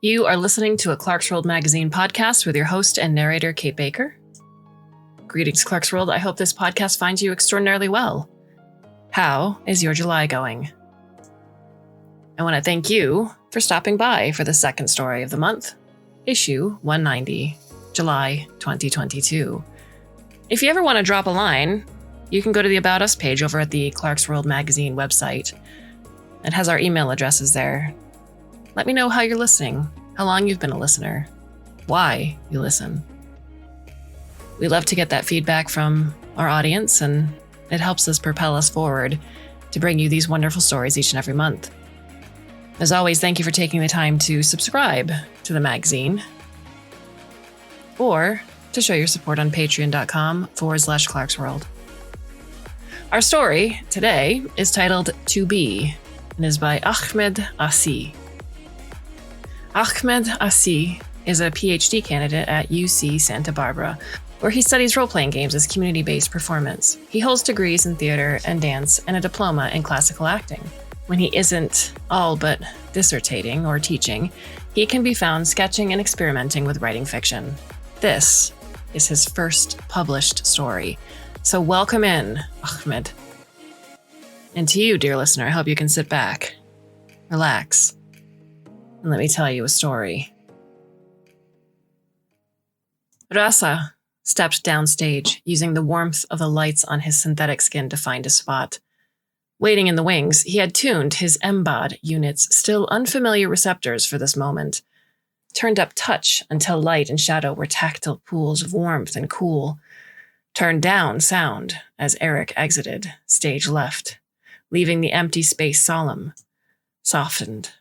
You are listening to a Clarkesworld Magazine podcast with your host and narrator, Kate Baker. Greetings, Clarkesworld. I hope this podcast finds you extraordinarily well. How is your July going? I want to thank you for stopping by for the second story of the month, issue 190, July 2022. If you ever want to drop a line, you can go to the About Us page over at the Clarkesworld Magazine website. It has our email addresses there. Let me know how you're listening, how long you've been a listener, why you listen. We love to get that feedback from our audience, and it helps us propel us forward to bring you these wonderful stories each and every month. As always, thank you for taking the time to subscribe to the magazine or to show your support on patreon.com/Clarkesworld. Our story today is titled To Be and is by Ahmed Asi. Ahmed Asi is a PhD candidate at UC Santa Barbara, where he studies role-playing games as community-based performance. He holds degrees in theater and dance and a diploma in classical acting. When he isn't all but dissertating or teaching, he can be found sketching and experimenting with writing fiction. This is his first published story. So welcome in, Ahmed. And to you, dear listener, I hope you can sit back, relax, and let me tell you a story. Rasa stepped downstage, using the warmth of the lights on his synthetic skin to find a spot. Waiting in the wings, he had tuned his MBOD unit's still unfamiliar receptors for this moment, turned up touch until light and shadow were tactile pools of warmth and cool, turned down sound as Eric exited, stage left, leaving the empty space solemn, softened.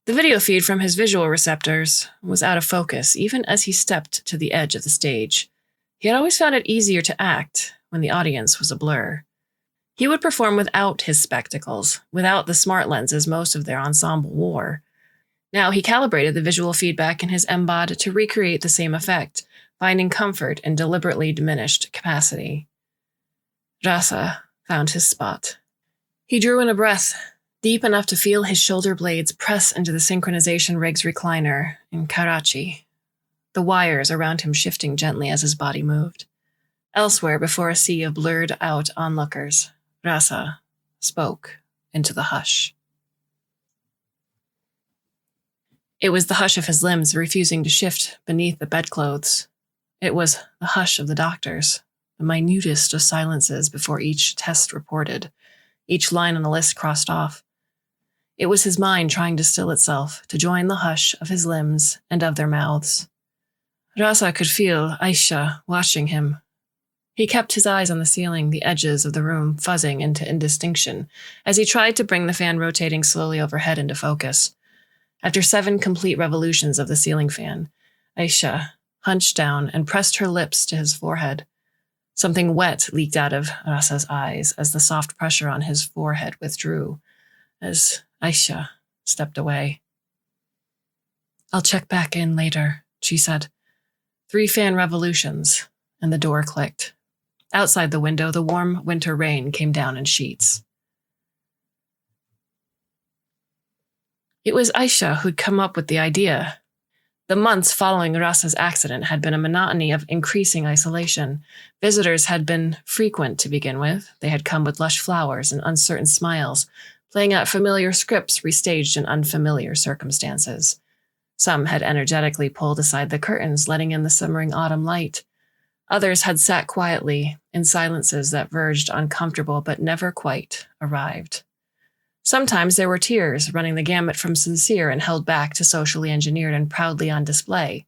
The video feed from his visual receptors was out of focus even as he stepped to the edge of the stage. He had always found it easier to act when the audience was a blur. He would perform without his spectacles, without the smart lenses most of their ensemble wore. Now he calibrated the visual feedback in his MBOD to recreate the same effect, finding comfort in deliberately diminished capacity. Rasa found his spot. He drew in a breath, deep enough to feel his shoulder blades press into the synchronization rig's recliner in Karachi, the wires around him shifting gently as his body moved. Elsewhere, before a sea of blurred-out onlookers, Rasa spoke into the hush. It was the hush of his limbs refusing to shift beneath the bedclothes. It was the hush of the doctors, the minutest of silences before each test reported, each line on the list crossed off. It was his mind trying to still itself, to join the hush of his limbs and of their mouths. Rasa could feel Aisha watching him. He kept his eyes on the ceiling, the edges of the room fuzzing into indistinction, as he tried to bring the fan rotating slowly overhead into focus. After 7 complete revolutions of the ceiling fan, Aisha hunched down and pressed her lips to his forehead. Something wet leaked out of Rasa's eyes as the soft pressure on his forehead withdrew, as Aisha stepped away. "I'll check back in later," she said. 3 fan revolutions, and the door clicked. Outside the window, the warm winter rain came down in sheets. It was Aisha who'd come up with the idea. The months following Rasa's accident had been a monotony of increasing isolation. Visitors had been frequent to begin with. They had come with lush flowers and uncertain smiles, playing out familiar scripts restaged in unfamiliar circumstances. Some had energetically pulled aside the curtains, letting in the simmering autumn light. Others had sat quietly in silences that verged on comfortable but never quite arrived. Sometimes there were tears, running the gamut from sincere and held back to socially engineered and proudly on display.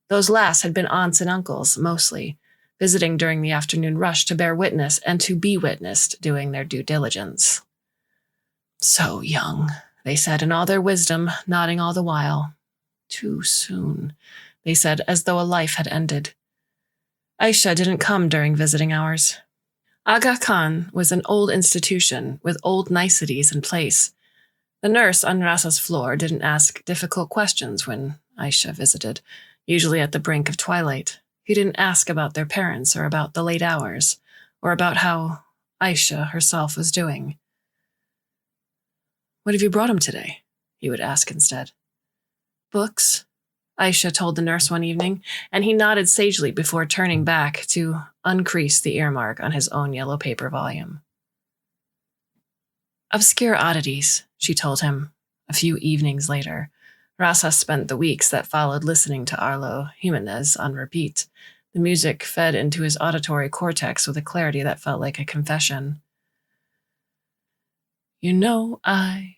Those last had been aunts and uncles, mostly, visiting during the afternoon rush to bear witness and to be witnessed doing their due diligence. "So young," they said in all their wisdom, nodding all the while. "Too soon," they said, as though a life had ended. Aisha didn't come during visiting hours. Aga Khan was an old institution with old niceties in place. The nurse on Rasa's floor didn't ask difficult questions when Aisha visited, usually at the brink of twilight. He didn't ask about their parents or about the late hours, or about how Aisha herself was doing. "What have you brought him today?" he would ask instead. Books, Aisha told the nurse one evening, and he nodded sagely before turning back to uncrease the earmark on his own yellow paper volume. Obscure oddities, she told him a few evenings later. Rasa spent the weeks that followed listening to Arlo Jimenez on repeat. The music fed into his auditory cortex with a clarity that felt like a confession. You know, I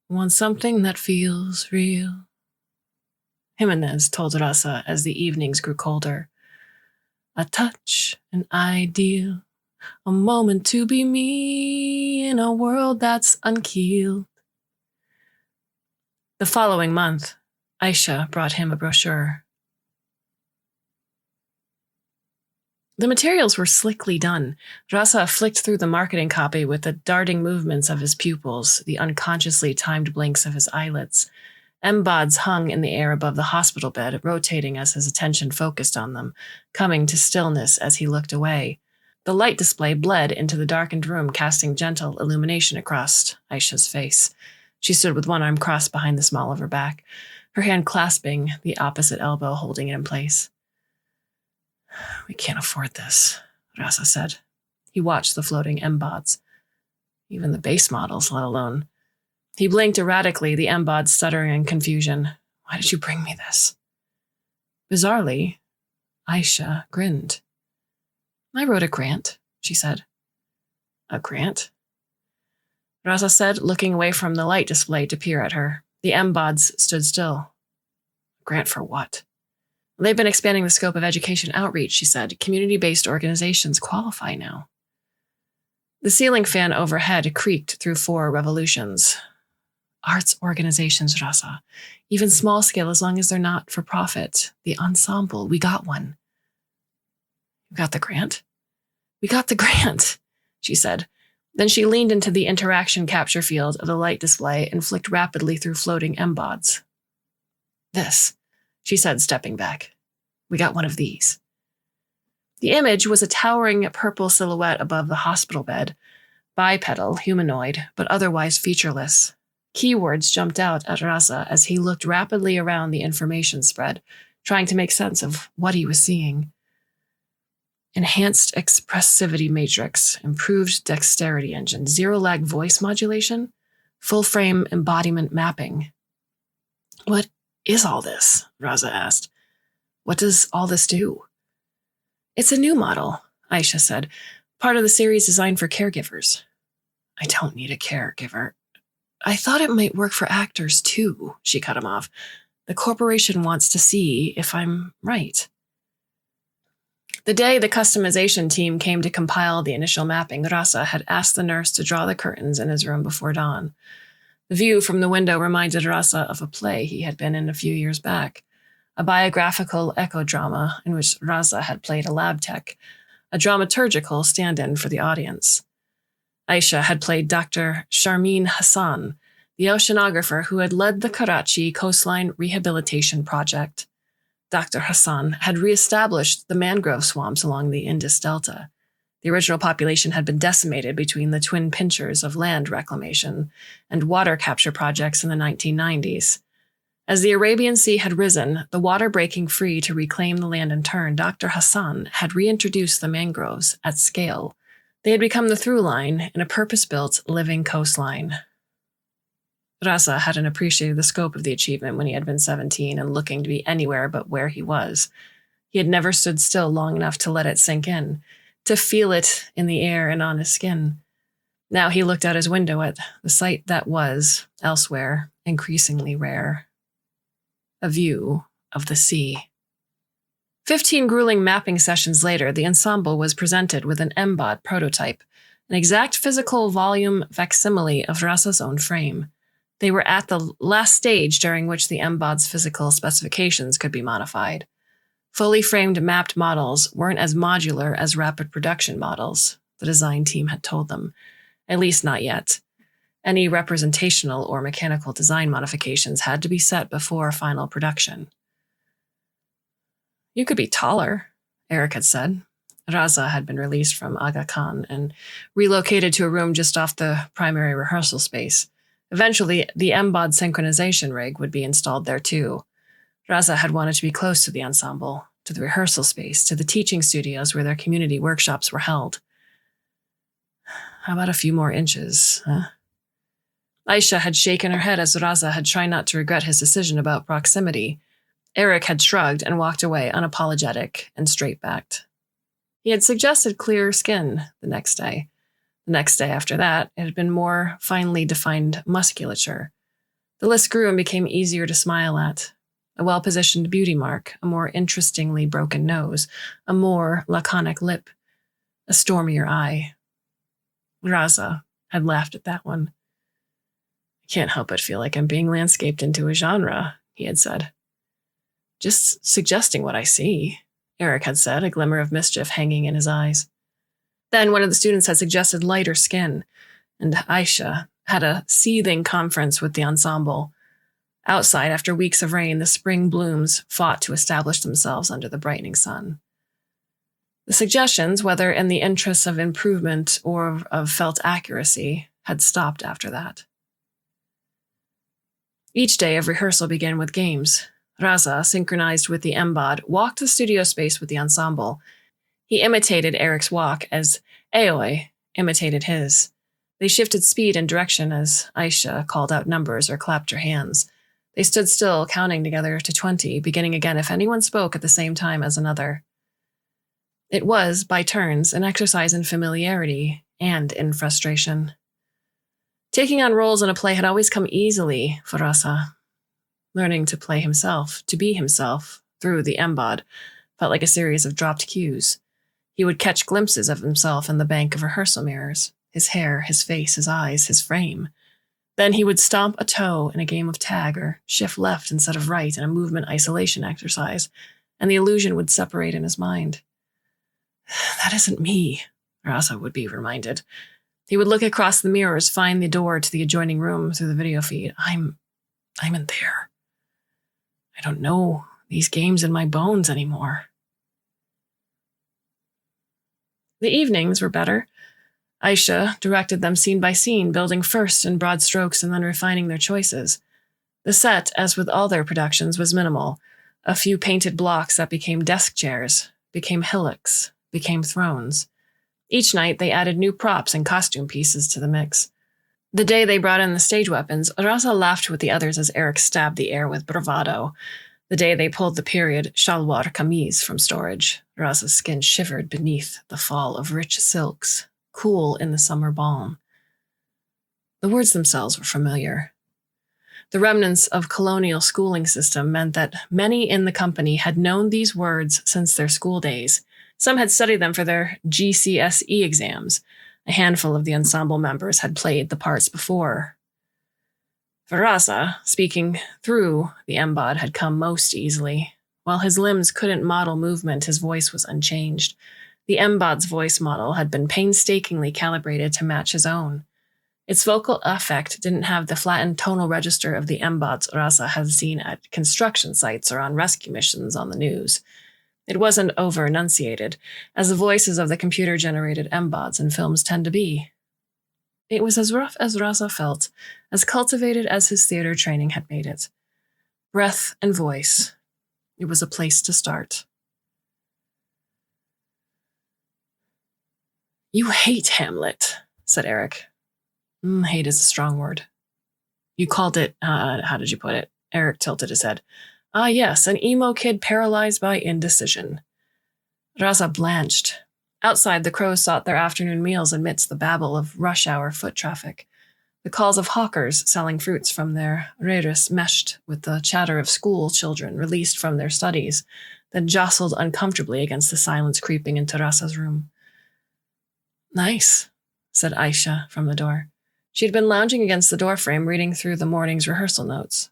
want something that feels real, Jimenez told Rasa as the evenings grew colder. A touch, an ideal, a moment to be me in a world that's unkeeled. The following month, Aisha brought him a brochure. The materials were slickly done. Rasa flicked through the marketing copy with the darting movements of his pupils, the unconsciously timed blinks of his eyelids. M-bods hung in the air above the hospital bed, rotating as his attention focused on them, coming to stillness as he looked away. The light display bled into the darkened room, casting gentle illumination across Aisha's face. She stood with one arm crossed behind the small of her back, her hand clasping the opposite elbow, holding it in place. We can't afford this, Rasa said. He watched the floating M-bods. Even the base models, let alone. He blinked erratically, the M-bods stuttering in confusion. Why did you bring me this? Bizarrely, Aisha grinned. I wrote a grant, she said. A grant? Rasa said, looking away from the light display to peer at her. The M-bods stood still. A grant for what? They've been expanding the scope of education outreach, she said. Community-based organizations qualify now. The ceiling fan overhead creaked through 4 revolutions. Arts organizations, Rasa. Even small scale, as long as they're not for profit. The ensemble, we got one. You got the grant? We got the grant, she said. Then she leaned into the interaction capture field of the light display and flicked rapidly through floating M-bods. This, she said, stepping back. We got one of these. The image was a towering purple silhouette above the hospital bed, bipedal, humanoid, but otherwise featureless. Keywords jumped out at Rasa as he looked rapidly around the information spread, trying to make sense of what he was seeing. Enhanced expressivity matrix, improved dexterity engine, zero-lag voice modulation, full-frame embodiment mapping. What is all this? Rasa asked. What does all this do? It's a new model, Aisha said, part of the series designed for caregivers. I don't need a caregiver. I thought it might work for actors too, she cut him off. The corporation wants to see if I'm right. The day the customization team came to compile the initial mapping, Rasa had asked the nurse to draw the curtains in his room before dawn. The view from the window reminded Rasa of a play he had been in a few years back, a biographical echo drama in which Rasa had played a lab tech, a dramaturgical stand-in for the audience. Aisha had played Dr. Sharmeen Hassan, the oceanographer who had led the Karachi Coastline Rehabilitation Project. Dr. Hassan had reestablished the mangrove swamps along the Indus Delta. The original population had been decimated between the twin pinchers of land reclamation and water capture projects in the 1990s. As the Arabian Sea had risen, the water breaking free to reclaim the land in turn, Dr. Hassan had reintroduced the mangroves at scale. They had become the through line in a purpose-built living coastline. Rasa hadn't appreciated the scope of the achievement when he had been 17 and looking to be anywhere but where he was. He had never stood still long enough to let it sink in, to feel it in the air and on his skin. Now he looked out his window at the sight that was, elsewhere, increasingly rare. A view of the sea. 15 grueling mapping sessions later, the ensemble was presented with an M-bod prototype, an exact physical volume facsimile of Rasa's own frame. They were at the last stage during which the M-bod's physical specifications could be modified. Fully framed mapped models weren't as modular as rapid production models, the design team had told them, at least not yet. Any representational or mechanical design modifications had to be set before final production. You could be taller, Eric had said. Rasa had been released from Aga Khan and relocated to a room just off the primary rehearsal space. Eventually, the MBOD synchronization rig would be installed there too. Raza had wanted to be close to the ensemble, to the rehearsal space, to the teaching studios where their community workshops were held. How about a few more inches, huh? Aisha had shaken her head as Raza had tried not to regret his decision about proximity. Eric had shrugged and walked away, unapologetic and straight-backed. He had suggested clearer skin the next day. The next day after that, it had been more finely defined musculature. The list grew and became easier to smile at. A well-positioned beauty mark, a more interestingly broken nose, a more laconic lip, a stormier eye. Raza had laughed at that one. I can't help but feel like I'm being landscaped into a genre, he had said. Just suggesting what I see, Eric had said, a glimmer of mischief hanging in his eyes. Then one of the students had suggested lighter skin, and Aisha had a seething conference with the ensemble. Outside, after weeks of rain, the spring blooms fought to establish themselves under the brightening sun. The suggestions, whether in the interests of improvement or of felt accuracy, had stopped after that. Each day of rehearsal began with games. Raza, synchronized with the MBOD, walked the studio space with the ensemble. He imitated Eric's walk as Aoi imitated his. They shifted speed and direction as Aisha called out numbers or clapped her hands. They stood still, counting together to 20, beginning again if anyone spoke at the same time as another. It was, by turns, an exercise in familiarity and in frustration. Taking on roles in a play had always come easily for Raza. Learning to play himself, to be himself, through the MBOD, felt like a series of dropped cues. He would catch glimpses of himself in the bank of rehearsal mirrors, his hair, his face, his eyes, his frame. Then he would stomp a toe in a game of tag or shift left instead of right in a movement isolation exercise, and the illusion would separate in his mind. That isn't me, Raza would be reminded. He would look across the mirrors, find the door to the adjoining room through the video feed. I'm in there. I don't know these games in my bones anymore. The evenings were better. Aisha directed them scene by scene, building first in broad strokes and then refining their choices. The set, as with all their productions, was minimal. A few painted blocks that became desk chairs, became hillocks, became thrones. Each night, they added new props and costume pieces to the mix. The day they brought in the stage weapons, Raza laughed with the others as Eric stabbed the air with bravado. The day they pulled the period shalwar kameez from storage, Raza's skin shivered beneath the fall of rich silks, cool in the summer balm. The words themselves were familiar. The remnants of colonial schooling system meant that many in the company had known these words since their school days. Some had studied them for their GCSE exams. A handful of the ensemble members had played the parts before. For Raza, speaking through the MBOD had come most easily. While his limbs couldn't model movement, his voice was unchanged. The MBOD's voice model had been painstakingly calibrated to match his own. Its vocal effect didn't have the flattened tonal register of the MBODs Raza had seen at construction sites or on rescue missions on the news. It wasn't over-enunciated, as the voices of the computer-generated MBODs in films tend to be. It was as rough as Raza felt, as cultivated as his theater training had made it. Breath and voice. It was a place to start. You hate Hamlet, said Eric. Hate is a strong word. You called it, how did you put it? Eric tilted his head. Ah, yes, an emo kid paralyzed by indecision. Raza blanched. Outside, the crows sought their afternoon meals amidst the babble of rush-hour foot traffic. The calls of hawkers selling fruits from their reirus meshed with the chatter of school children released from their studies, then jostled uncomfortably against the silence creeping into Raza's room. Nice, said Aisha from the door. She had been lounging against the doorframe, reading through the morning's rehearsal notes.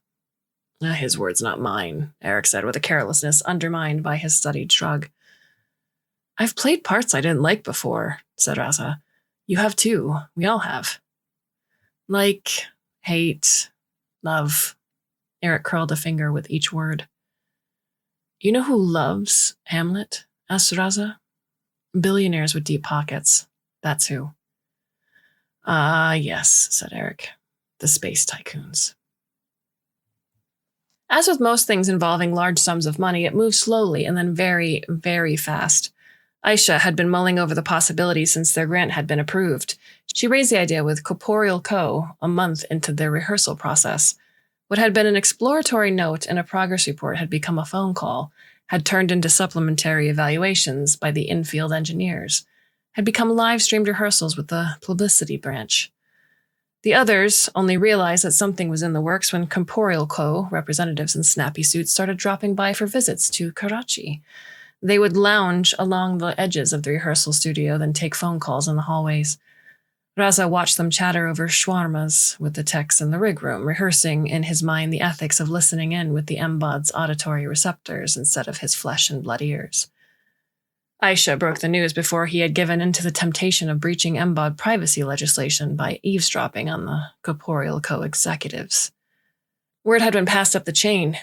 His words, not mine, Eric said with a carelessness undermined by his studied shrug. I've played parts I didn't like before, said Raza. You have too. We all have. Like, hate, love. Eric curled a finger with each word. You know who loves Hamlet? Asked Raza. Billionaires with deep pockets. That's who. Ah, yes, said Eric. the space tycoons. As with most things involving large sums of money, it moved slowly and then very, very fast. Aisha had been mulling over the possibility since their grant had been approved. She raised the idea with Corporeal Co. a month into their rehearsal process. What had been an exploratory note in a progress report had become a phone call, had turned into supplementary evaluations by the infield engineers, had become live-streamed rehearsals with the publicity branch. The others only realized that something was in the works when Corporeal Co. representatives in snappy suits started dropping by for visits to Karachi. They would lounge along the edges of the rehearsal studio, then take phone calls in the hallways. Raza watched them chatter over shawarmas with the techs in the rig room, rehearsing in his mind the ethics of listening in with the Mbod's auditory receptors instead of his flesh and blood ears. Aisha broke the news before he had given in to the temptation of breaching Mbod privacy legislation by eavesdropping on the Corporeal Co. executives. Word had been passed up the chain.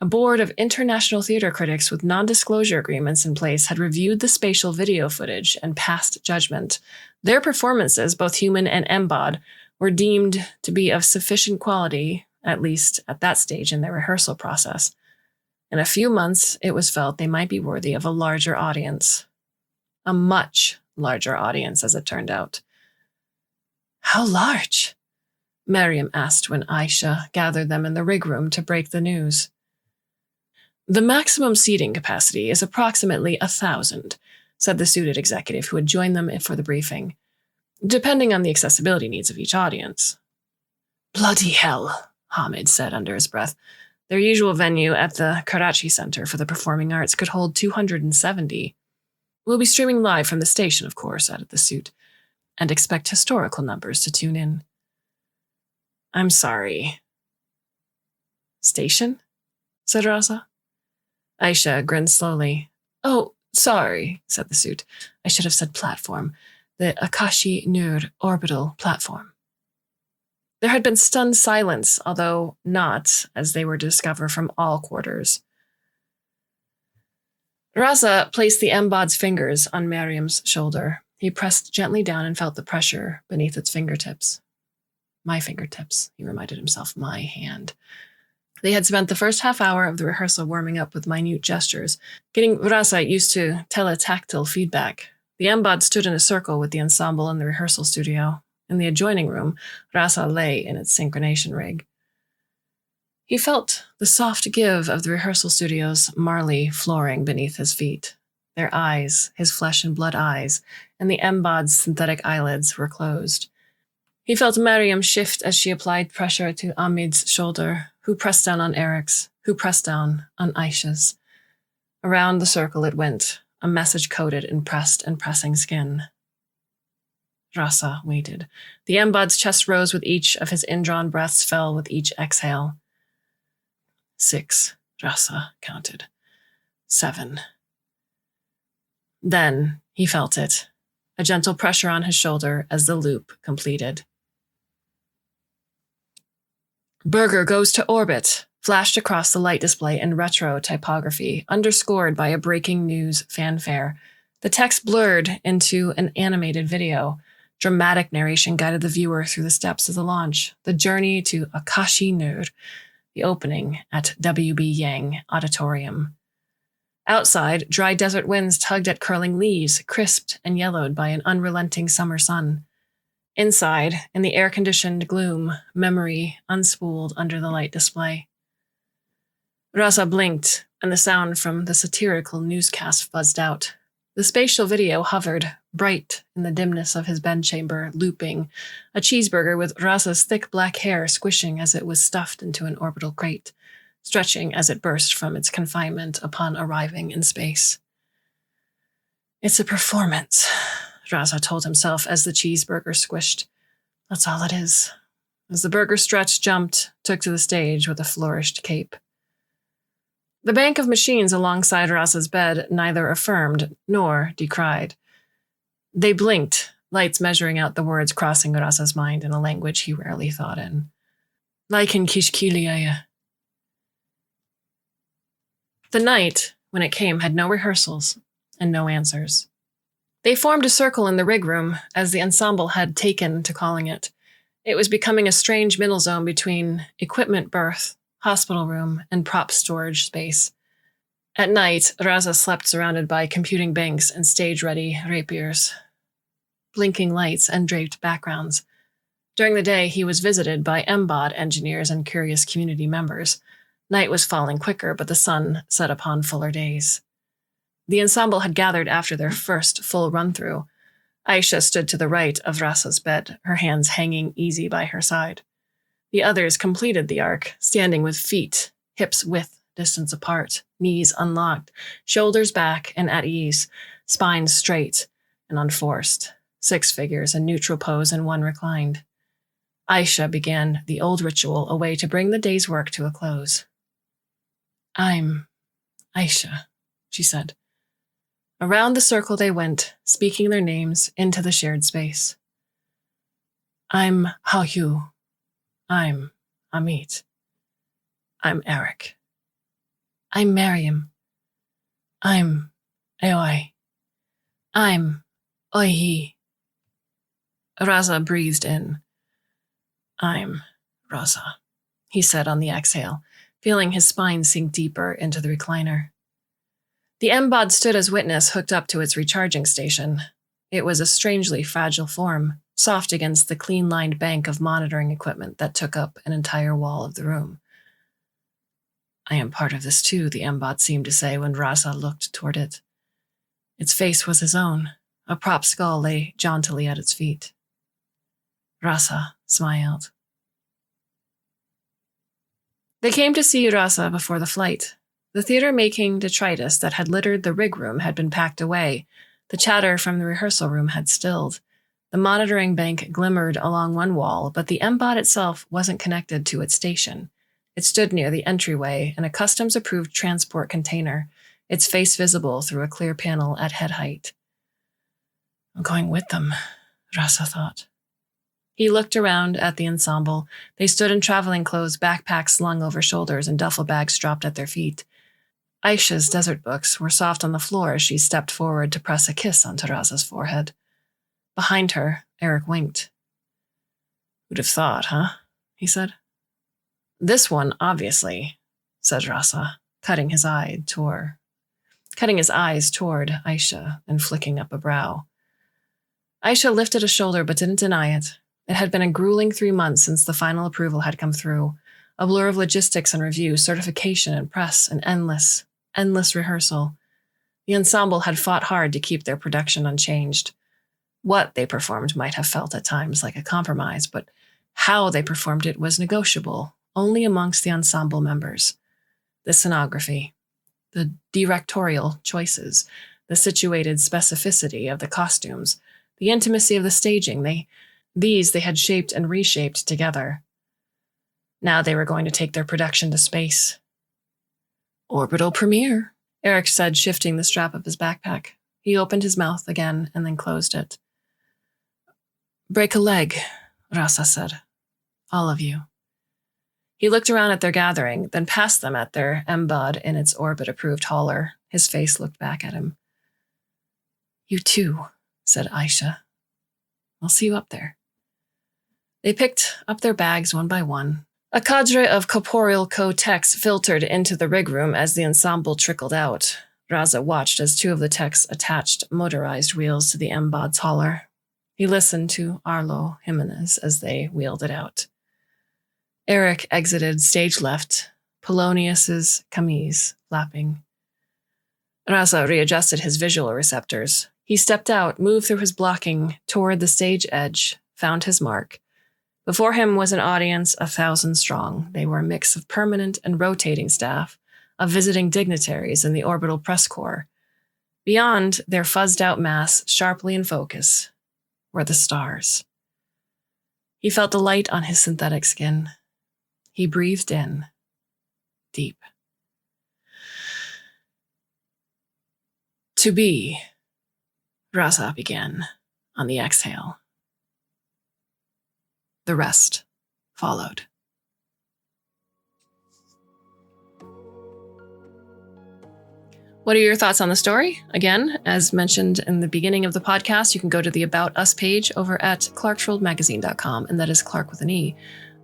A board of international theater critics with non-disclosure agreements in place had reviewed the spatial video footage and passed judgment. Their performances, both human and Mbod, were deemed to be of sufficient quality, at least at that stage in their rehearsal process. In a few months, it was felt they might be worthy of a larger audience. A much larger audience, as it turned out. How large? Mariam asked when Aisha gathered them in the rig room to break the news. The maximum seating capacity is approximately 1,000, said the suited executive who had joined them for the briefing, depending on the accessibility needs of each audience. Bloody hell, Ahmed said under his breath. Their usual venue at the Karachi Center for the Performing Arts could hold 270. We'll be streaming live from the station, of course, added the suit, and expect historical numbers to tune in. I'm sorry. Station? Said Raza. Aisha grinned slowly. Oh, sorry, said the suit. I should have said platform. The Akashi Nur orbital platform. There had been stunned silence, although not, as they were to discover, from all quarters. Raza placed the Mbod's fingers on Mariam's shoulder. He pressed gently down and felt the pressure beneath its fingertips. My fingertips, he reminded himself, my hand. They had spent the first half hour of the rehearsal warming up with minute gestures, getting Raza used to teletactile feedback. The Mbod stood in a circle with the ensemble in the rehearsal studio. In the adjoining room, Raza lay in its synchronization rig. He felt the soft give of the rehearsal studio's marley flooring beneath his feet. Their eyes, his flesh and blood eyes, and the Mbod's synthetic eyelids were closed. He felt Mariam shift as she applied pressure to Ahmed's shoulder, who pressed down on Eric's, who pressed down on Aisha's. Around the circle it went, a message coded in pressed and pressing skin. Raza waited. The Mbod's chest rose with each of his indrawn breaths, fell with each exhale. 6, Raza counted. 7. Then he felt it, a gentle pressure on his shoulder as the loop completed. Burger goes to orbit, flashed across the light display in retro typography, underscored by a breaking news fanfare. The text blurred into an animated video. Dramatic narration guided the viewer through the steps of the launch, the journey to Akashi Nur, the opening at W.B. Yang Auditorium. Outside, dry desert winds tugged at curling leaves, crisped and yellowed by an unrelenting summer sun. Inside, in the air-conditioned gloom, memory unspooled under the light display. Raza blinked, and the sound from the satirical newscast buzzed out. The spatial video hovered, bright in the dimness of his bedchamber, looping, a cheeseburger with Raza's thick black hair squishing as it was stuffed into an orbital crate, stretching as it burst from its confinement upon arriving in space. It's a performance, Raza told himself as the cheeseburger squished. That's all it is. As the burger stretched, jumped, took to the stage with a flourished cape. The bank of machines alongside Raza's bed neither affirmed nor decried. They blinked, lights measuring out the words crossing Raza's mind in a language he rarely thought in. Laikin kishkiliaya. The night, when it came, had no rehearsals and no answers. They formed a circle in the rig room, as the ensemble had taken to calling it. It was becoming a strange middle zone between equipment berth, hospital room, and prop storage space. At night, Raza slept surrounded by computing banks and stage-ready rapiers, blinking lights and draped backgrounds. During the day, he was visited by MBOD engineers and curious community members. Night was falling quicker, but the sun set upon fuller days. The ensemble had gathered after their first full run-through. Aisha stood to the right of Rasa's bed, her hands hanging easy by her side. The others completed the arc, standing with feet, hips width distance apart, knees unlocked, shoulders back and at ease, spines straight and unforced, 6 figures in neutral pose and 1 reclined. Aisha began the old ritual, a way to bring the day's work to a close. "I'm Aisha," she said. Around the circle they went, speaking their names into the shared space. "I'm Hao-Yu. I'm Amit. I'm Eric. I'm Mariam. I'm Aoi. I'm Oihi." Raza breathed in. "I'm Raza," he said on the exhale, feeling his spine sink deeper into the recliner. The M-Bod stood as witness, hooked up to its recharging station. It was a strangely fragile form, soft against the clean-lined bank of monitoring equipment that took up an entire wall of the room. "I am part of this too," the M-Bod seemed to say when Raza looked toward it. Its face was his own. A prop skull lay jauntily at its feet. Raza smiled. They came to see Raza before the flight. The theater-making detritus that had littered the rig room had been packed away. The chatter from the rehearsal room had stilled. The monitoring bank glimmered along one wall, but the M-Bot itself wasn't connected to its station. It stood near the entryway in a customs-approved transport container, its face visible through a clear panel at head height. "I'm going with them," Raza thought. He looked around at the ensemble. They stood in traveling clothes, backpacks slung over shoulders, and duffel bags dropped at their feet. Aisha's desert books were soft on the floor as she stepped forward to press a kiss onto Raza's forehead. Behind her, Eric winked. "Who'd have thought, huh?" he said. "This one, obviously," said Raza, cutting his eyes toward Aisha and flicking up a brow. Aisha lifted a shoulder but didn't deny it. It had been a grueling 3 months since the final approval had come through, a blur of logistics and review, certification and press, and endless rehearsal. The ensemble had fought hard to keep their production unchanged. What they performed might have felt at times like a compromise, but how they performed it was negotiable, only amongst the ensemble members. The scenography, the directorial choices, the situated specificity of the costumes, the intimacy of the staging, they had shaped and reshaped together. Now they were going to take their production to space. "Orbital premiere," Eric said, shifting the strap of his backpack. He opened his mouth again and then closed it. "Break a leg," Raza said. "All of you." He looked around at their gathering, then past them at their M-Bod in its orbit-approved hauler. His face looked back at him. "You too," said Aisha. "I'll see you up there." They picked up their bags one by one. A cadre of corporeal co-techs filtered into the rig room as the ensemble trickled out. Raza watched as 2 of the techs attached motorized wheels to the M-Bod's hauler. He listened to Arlo Jimenez as they wheeled it out. Eric exited stage left, Polonius's camise flapping. Raza readjusted his visual receptors. He stepped out, moved through his blocking toward the stage edge, found his mark. Before him was an audience 1,000 strong. They were a mix of permanent and rotating staff, of visiting dignitaries in the orbital press corps. Beyond their fuzzed-out mass, sharply in focus, were the stars. He felt the light on his synthetic skin. He breathed in, deep. "To be," Raza began on the exhale. The rest followed. What are your thoughts on the story? Again, as mentioned in the beginning of the podcast, you can go to the About Us page over at clarksworldmagazine.com, and that is Clark with an E.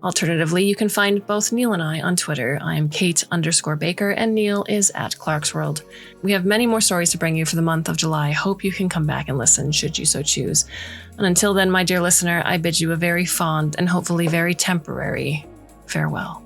Alternatively, you can find both Neil and I on Twitter. I am Kate_Baker, and Neil is at Clarkesworld. We have many more stories to bring you for the month of July. Hope you can come back and listen, should you so choose. And until then, my dear listener, I bid you a very fond and hopefully very temporary farewell.